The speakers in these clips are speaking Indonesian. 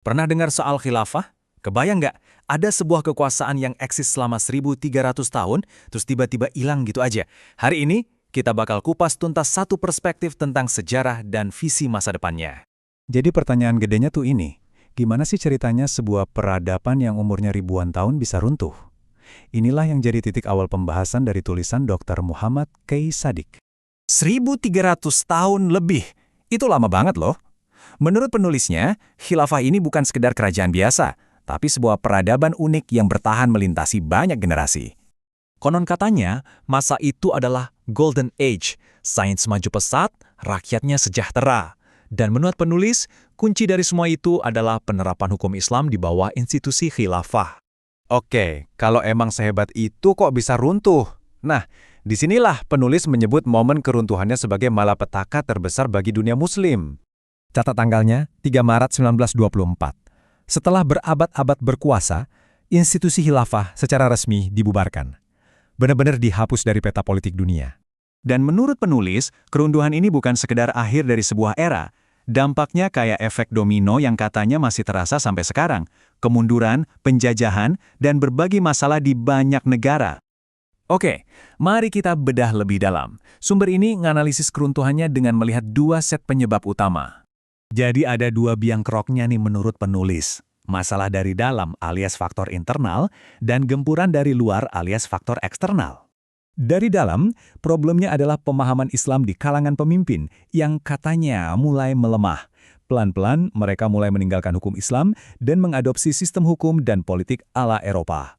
Pernah dengar soal khilafah? Kebayang nggak? Ada sebuah kekuasaan yang eksis selama 1300 tahun, terus tiba-tiba hilang gitu aja. Hari ini, kita bakal kupas tuntas satu perspektif tentang sejarah dan visi masa depannya. Jadi pertanyaan gedenya tuh ini, gimana sih ceritanya sebuah peradaban yang umurnya ribuan tahun bisa runtuh? Inilah yang jadi titik awal pembahasan dari tulisan Dr. Muhammad Kay Sadiq. 1300 tahun lebih. Itu lama banget loh. Menurut penulisnya, khilafah ini bukan sekedar kerajaan biasa, tapi sebuah peradaban unik yang bertahan melintasi banyak generasi. Konon katanya, masa itu adalah Golden Age, sains maju pesat, rakyatnya sejahtera. Dan menurut penulis, kunci dari semua itu adalah penerapan hukum Islam di bawah institusi khilafah. Oke, kalau emang sehebat itu kok bisa runtuh? Nah, disinilah penulis menyebut momen keruntuhannya sebagai malapetaka terbesar bagi dunia muslim. Catat tanggalnya 3 Maret 1924. Setelah berabad-abad berkuasa, institusi khilafah secara resmi dibubarkan. Benar-benar dihapus dari peta politik dunia. Dan menurut penulis, keruntuhan ini bukan sekedar akhir dari sebuah era. Dampaknya kayak efek domino yang katanya masih terasa sampai sekarang. Kemunduran, penjajahan, dan berbagai masalah di banyak negara. Oke, mari kita bedah lebih dalam. Sumber ini menganalisis keruntuhannya dengan melihat dua set penyebab utama. Jadi ada dua biang keroknya nih menurut penulis. Masalah dari dalam alias faktor internal, dan gempuran dari luar alias faktor eksternal. Dari dalam, problemnya adalah pemahaman Islam di kalangan pemimpin yang katanya mulai melemah. Pelan-pelan mereka mulai meninggalkan hukum Islam dan mengadopsi sistem hukum dan politik ala Eropa.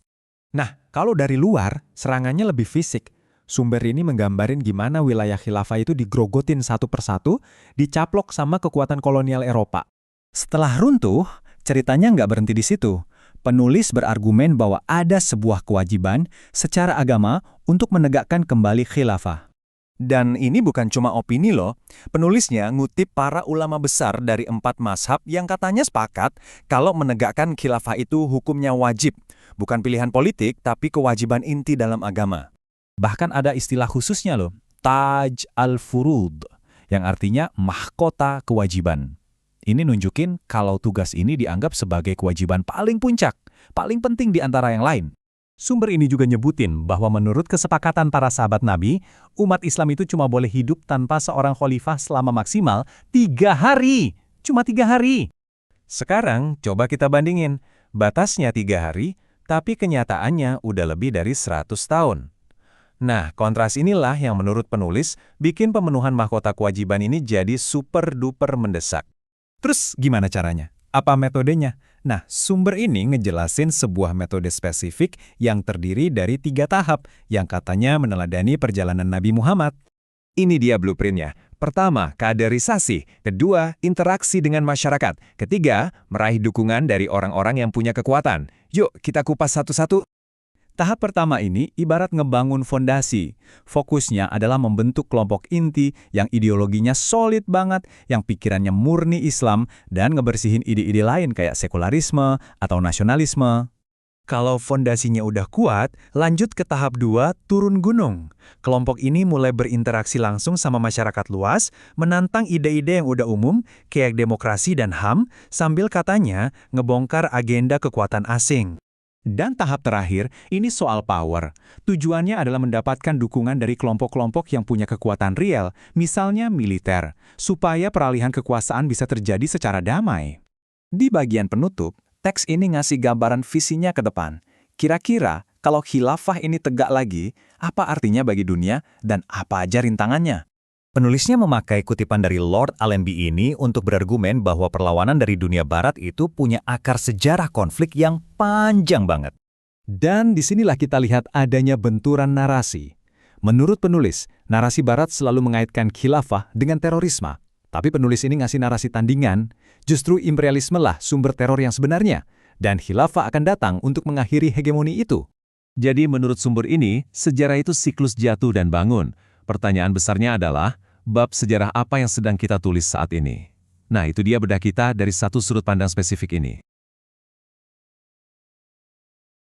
Nah, kalau dari luar, serangannya lebih fisik. Sumber ini menggambarin gimana wilayah khilafah itu digrogotin satu persatu, dicaplok sama kekuatan kolonial Eropa. Setelah runtuh, ceritanya nggak berhenti di situ. Penulis berargumen bahwa ada sebuah kewajiban secara agama untuk menegakkan kembali khilafah. Dan ini bukan cuma opini loh. Penulisnya ngutip para ulama besar dari 4 mazhab yang katanya sepakat kalau menegakkan khilafah itu hukumnya wajib. Bukan pilihan politik, tapi kewajiban inti dalam agama. Bahkan ada istilah khususnya loh, Taj al-Furud, yang artinya mahkota kewajiban. Ini nunjukin kalau tugas ini dianggap sebagai kewajiban paling puncak, paling penting di antara yang lain. Sumber ini juga nyebutin bahwa menurut kesepakatan para sahabat Nabi, umat Islam itu cuma boleh hidup tanpa seorang khalifah selama maksimal 3 hari. Cuma 3 hari. Sekarang coba kita bandingin, batasnya 3 hari, tapi kenyataannya udah lebih dari 100 tahun. Nah, kontras inilah yang menurut penulis bikin pemenuhan mahkota kewajiban ini jadi super-duper mendesak. Terus gimana caranya? Apa metodenya? Nah, sumber ini ngejelasin sebuah metode spesifik yang terdiri dari 3 tahap yang katanya meneladani perjalanan Nabi Muhammad. Ini dia blueprintnya. Pertama, kaderisasi. Kedua, interaksi dengan masyarakat. Ketiga, meraih dukungan dari orang-orang yang punya kekuatan. Yuk, kita kupas satu-satu. Tahap pertama ini ibarat ngebangun fondasi. Fokusnya adalah membentuk kelompok inti yang ideologinya solid banget, yang pikirannya murni Islam, dan ngebersihin ide-ide lain kayak sekularisme atau nasionalisme. Kalau fondasinya udah kuat, lanjut ke tahap 2, turun gunung. Kelompok ini mulai berinteraksi langsung sama masyarakat luas, menantang ide-ide yang udah umum, kayak demokrasi dan HAM, sambil katanya ngebongkar agenda kekuatan asing. Dan tahap terakhir, ini soal power. Tujuannya adalah mendapatkan dukungan dari kelompok-kelompok yang punya kekuatan real, misalnya militer, supaya peralihan kekuasaan bisa terjadi secara damai. Di bagian penutup, teks ini ngasih gambaran visinya ke depan. Kira-kira, kalau khilafah ini tegak lagi, apa artinya bagi dunia dan apa aja rintangannya? Penulisnya memakai kutipan dari Lord Allenby ini untuk berargumen bahwa perlawanan dari dunia barat itu punya akar sejarah konflik yang panjang banget. Dan disinilah kita lihat adanya benturan narasi. Menurut penulis, narasi barat selalu mengaitkan khilafah dengan terorisme. Tapi penulis ini ngasih narasi tandingan, justru imperialisme lah sumber teror yang sebenarnya. Dan khilafah akan datang untuk mengakhiri hegemoni itu. Jadi menurut sumber ini, sejarah itu siklus jatuh dan bangun. Pertanyaan besarnya adalah, bab sejarah apa yang sedang kita tulis saat ini? Nah, itu dia bedah kita dari satu sudut pandang spesifik ini.